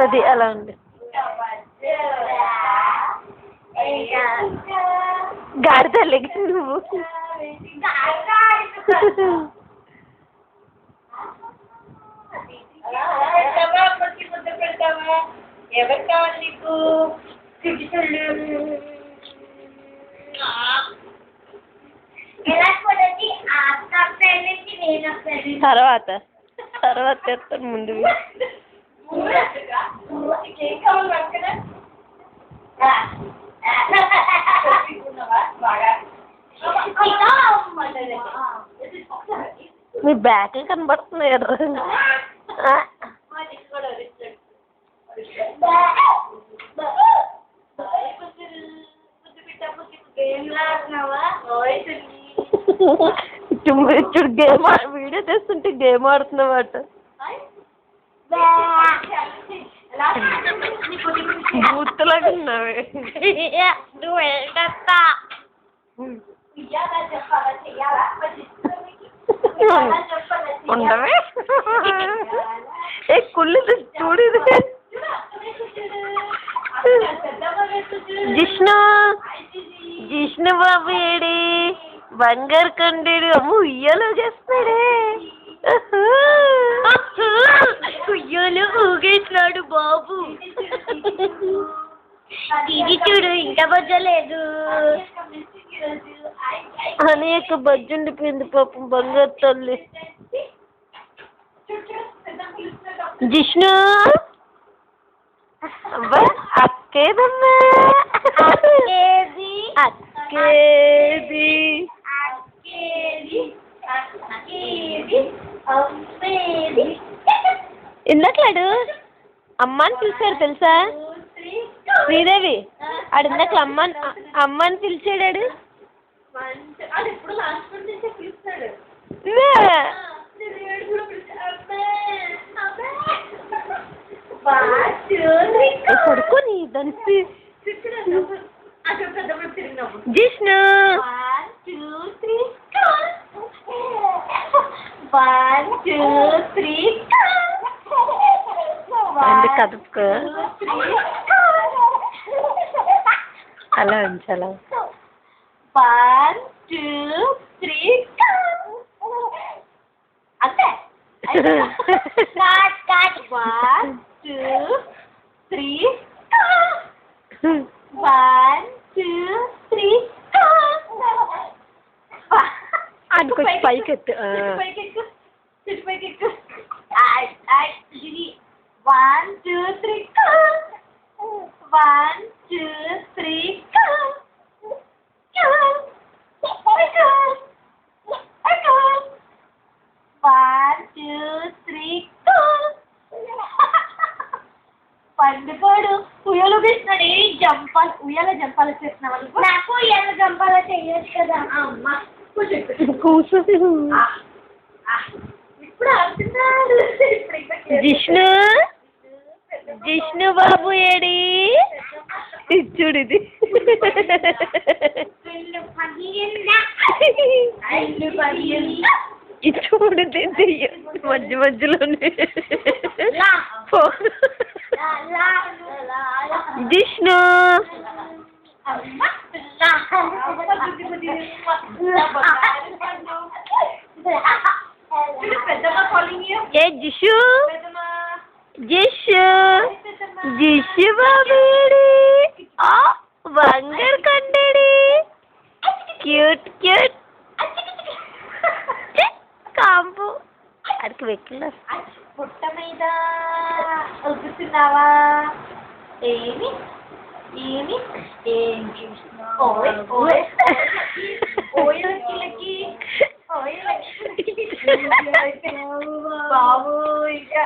అది అలా ఉంది. గాడిద లెగి నువ్వు ఎవరు కావాలి నీకు? తర్వాత చెప్తాను ముందు. మీ బ్యాట్లు కనబడుతున్నాయి ఎర్రగా. చూడు గేమ్ వీడియో తెస్తుంటే గేమ్ ఆడుతున్నావాట. బూత్లాగా ఉన్నావే. నువ్వు ఏంటత్తా ఉండవే. ఏ కుళ్ళు చూడు. జిష్ణు బాబు ఏడి బంగారు కండేడు. అమ్మ ఉయ్యాలో చేస్తాడే. ఉయ్యాలో ఊగేసినాడు బాబు. ఇది చూడు ఇంకా బజ్జలేదు. అనేక బజ్జు ఉండిపోయింది పాపం బంగారు తల్లి. జిష్ణు అబ్బా అక్కేదమ్మా. ఇందాకలాడు అమ్మ అని పిలిచాడు తెలుసా శ్రీదేవి. ఆడు ఇందాక అమ్మ అని పిలిచాడాడు. పడుకోని దంచి జిష్ణు. 1 2 3 కదుపుకో. అలా ఉంచాలా? 1 2 3 అంతే. 1 2 3 1 2 3 అనుకో పైకెత్తు. 1 2 3 1 2 3 పండుకోడు. ఉయ్యాలు తీస్తున్నాడు. ఉయ్యాల జంపాలు చేసిన వాళ్ళు నాకు ఉయ్యాల జంపాలు చేయొచ్చు కదా అమ్మ. కూర్చొని ఇప్పుడు ఆడుతున్నాడు. జిష్ణు బాబు ఏడి చూడు. ఇది చూడు మధ్య మధ్యలోనే జిష్ణు. ఏ జిషు బాబు బంగారు కండేడి. క్యూట్ కాంపు అడికి వెక్కిలా. పుట్ట మీద ఉగుతున్నావా? ఏమి ఏం చూస్తున్నావు? బాబు ఇంకా